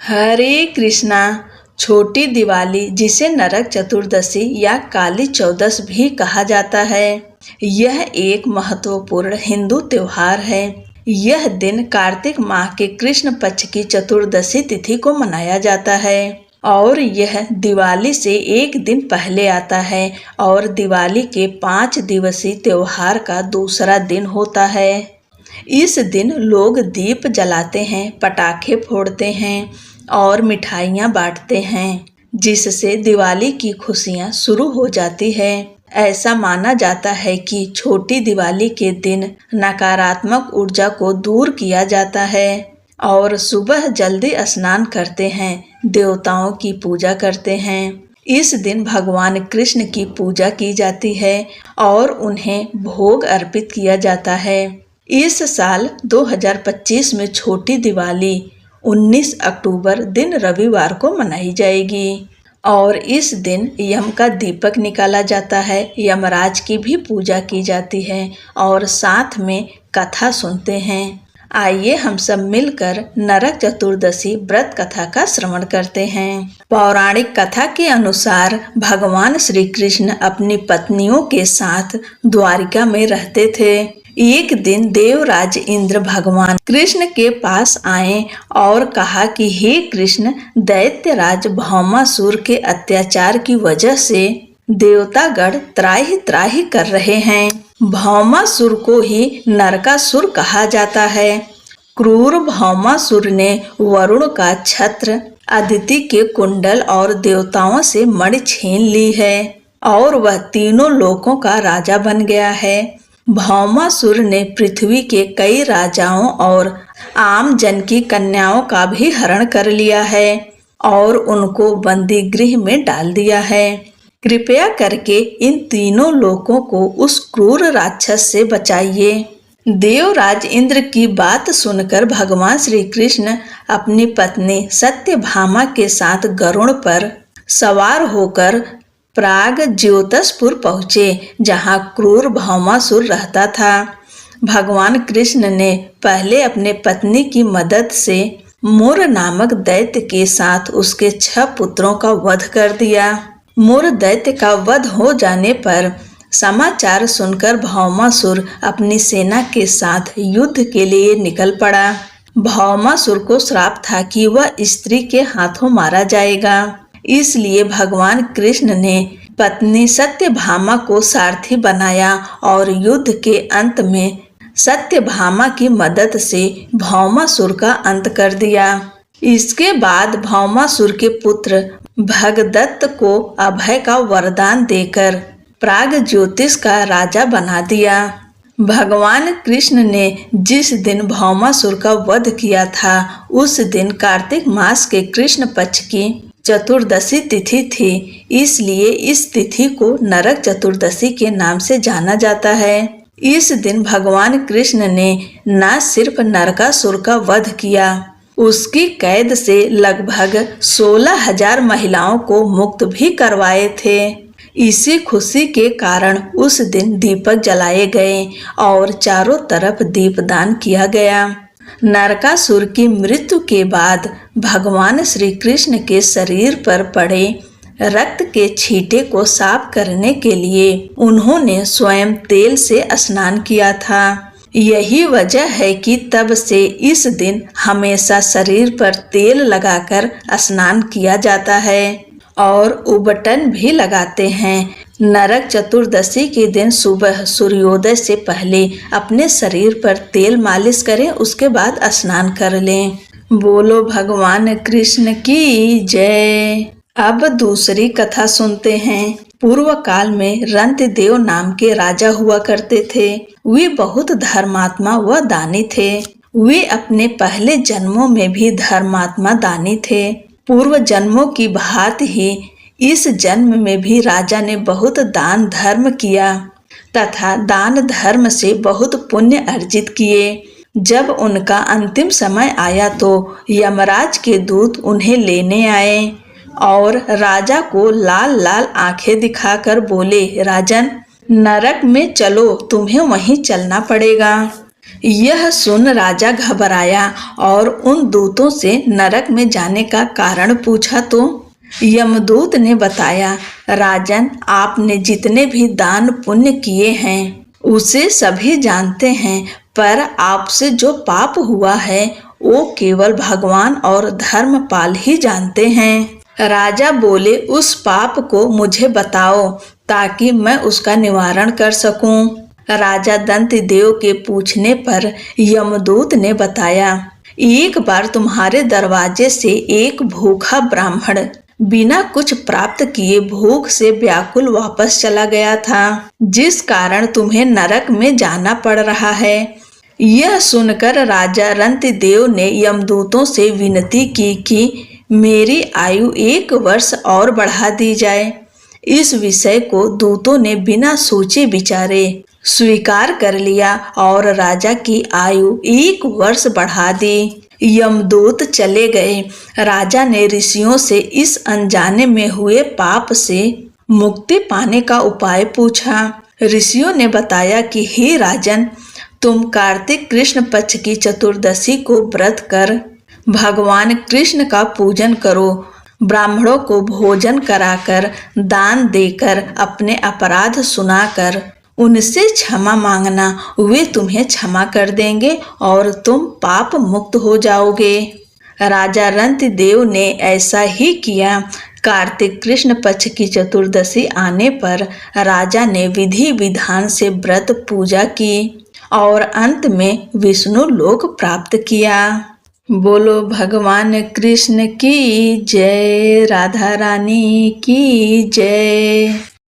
हरे कृष्णा। छोटी दिवाली, जिसे नरक चतुर्दशी या काली चौदस भी कहा जाता है, यह एक महत्वपूर्ण हिंदू त्योहार है। यह दिन कार्तिक माह के कृष्ण पक्ष की चतुर्दशी तिथि को मनाया जाता है और यह दिवाली से एक दिन पहले आता है और दिवाली के 5 दिवसीय त्योहार का दूसरा दिन होता है। इस दिन लोग दीप जलाते हैं, पटाखे फोड़ते हैं और मिठाइयाँ बांटते हैं, जिससे दिवाली की खुशियाँ शुरू हो जाती है। ऐसा माना जाता है कि छोटी दिवाली के दिन नकारात्मक ऊर्जा को दूर किया जाता है और सुबह जल्दी स्नान करते हैं, देवताओं की पूजा करते हैं। इस दिन भगवान कृष्ण की पूजा की जाती है और उन्हें भोग अर्पित किया जाता है। इस साल 2025 में छोटी दिवाली 19 अक्टूबर दिन रविवार को मनाई जाएगी और इस दिन यम का दीपक निकाला जाता है, यमराज की भी पूजा की जाती है और साथ में कथा सुनते हैं। आइए हम सब मिलकर नरक चतुर्दशी व्रत कथा का श्रवण करते हैं। पौराणिक कथा के अनुसार भगवान श्री कृष्ण अपनी पत्नियों के साथ द्वारिका में रहते थे। एक दिन देवराज इंद्र भगवान कृष्ण के पास आए और कहा कि हे कृष्ण, दैत्यराज भौमासुर के अत्याचार की वजह से देवतागण त्राहि त्राहि कर रहे हैं। भौमासुर को ही नरकासुर कहा जाता है। क्रूर भौमासुर ने वरुण का छत्र, अदिति के कुंडल और देवताओं से मणि छीन ली है और वह तीनों लोकों का राजा बन गया है। भौमासुर ने पृथ्वी के कई राजाओं और आम जन की कन्याओं का भी हरण कर लिया है और उनको बंदी गृह में डाल दिया है। कृपया करके इन तीनों लोगों को उस क्रूर राक्षस से बचाइए। देवराज इंद्र की बात सुनकर भगवान श्री कृष्ण अपनी पत्नी सत्यभामा के साथ गरुड़ पर सवार होकर प्राग ज्योतिषपुर पहुँचे, जहाँ क्रूर भौमासुर रहता था। भगवान कृष्ण ने पहले अपने पत्नी की मदद से मुर नामक दैत्य के साथ उसके 6 पुत्रों का वध कर दिया। मुर दैत्य का वध हो जाने पर समाचार सुनकर भौमासुर अपनी सेना के साथ युद्ध के लिए निकल पड़ा। भौमासुर को श्राप था कि वह स्त्री के हाथों मारा जाएगा, इसलिए भगवान कृष्ण ने पत्नी सत्यभामा को सारथी बनाया और युद्ध के अंत में सत्यभामा की मदद से भौमासुर का अंत कर दिया। इसके बाद भौमासुर के पुत्र भगदत्त को अभय का वरदान देकर प्राग ज्योतिष का राजा बना दिया। भगवान कृष्ण ने जिस दिन भौमासुर का वध किया था, उस दिन कार्तिक मास के कृष्ण पक्ष की चतुर्दशी तिथि थी, इसलिए इस तिथि को नरक चतुर्दशी के नाम से जाना जाता है। इस दिन भगवान कृष्ण ने न सिर्फ नरकासुर का वध किया, उसकी कैद से लगभग 16,000 महिलाओं को मुक्त भी करवाए थे। इसी खुशी के कारण उस दिन दीपक जलाए गए और चारों तरफ दीपदान किया गया। नरकासुर की मृत्यु के बाद भगवान श्री कृष्ण के शरीर पर पड़े रक्त के छींटे को साफ करने के लिए उन्होंने स्वयं तेल से स्नान किया था। यही वजह है कि तब से इस दिन हमेशा शरीर पर तेल लगाकर स्नान किया जाता है और उबटन भी लगाते हैं। नरक चतुर्दशी के दिन सुबह सूर्योदय से पहले अपने शरीर पर तेल मालिश करें, उसके बाद स्नान कर लें। बोलो भगवान कृष्ण की जय। अब दूसरी कथा सुनते हैं। पूर्व काल में रंतदेव नाम के राजा हुआ करते थे। वे बहुत धर्मात्मा व दानी थे। वे अपने पहले जन्मों में भी धर्मात्मा दानी थे। पूर्व जन्मों की भांति ही इस जन्म में भी राजा ने बहुत दान धर्म किया तथा दान धर्म से बहुत पुण्य अर्जित किए। जब उनका अंतिम समय आया तो यमराज के दूत उन्हें लेने आए और राजा को लाल लाल आंखें दिखाकर बोले, राजन, नरक में चलो, तुम्हें वहीं चलना पड़ेगा। यह सुन राजा घबराया और उन दूतों से नरक में जाने का कारण पूछा तो यमदूत ने बताया, राजन, आपने जितने भी दान पुण्य किए हैं उसे सभी जानते हैं, पर आपसे जो पाप हुआ है वो केवल भगवान और धर्मपाल ही जानते हैं। राजा बोले, उस पाप को मुझे बताओ ताकि मैं उसका निवारण कर सकूं। राजा दंतदेव के पूछने पर यमदूत ने बताया, एक बार तुम्हारे दरवाजे से एक भूखा ब्राह्मण बिना कुछ प्राप्त किए भूख से व्याकुल वापस चला गया था, जिस कारण तुम्हें नरक में जाना पड़ रहा है। यह सुनकर राजा रंतिदेव ने यमदूतों से विनती की कि मेरी आयु 1 वर्ष और बढ़ा दी जाए। इस विषय को दूतों ने बिना सोचे विचारे स्वीकार कर लिया और राजा की आयु 1 वर्ष बढ़ा दी। यमदूत चले गए। राजा ने ऋषियों से इस अनजाने में हुए पाप से मुक्ति पाने का उपाय पूछा। ऋषियों ने बताया कि हे राजन, तुम कार्तिक कृष्ण पक्ष की चतुर्दशी को व्रत कर भगवान कृष्ण का पूजन करो, ब्राह्मणों को भोजन कराकर, दान देकर, अपने अपराध सुनाकर उनसे क्षमा मांगना, वे तुम्हें क्षमा कर देंगे और तुम पाप मुक्त हो जाओगे। राजा रंतिदेव ने ऐसा ही किया। कार्तिक कृष्ण पक्ष की चतुर्दशी आने पर राजा ने विधि विधान से व्रत पूजा की और अंत में विष्णु लोक प्राप्त किया। बोलो भगवान कृष्ण की जय, राधा रानी की जय।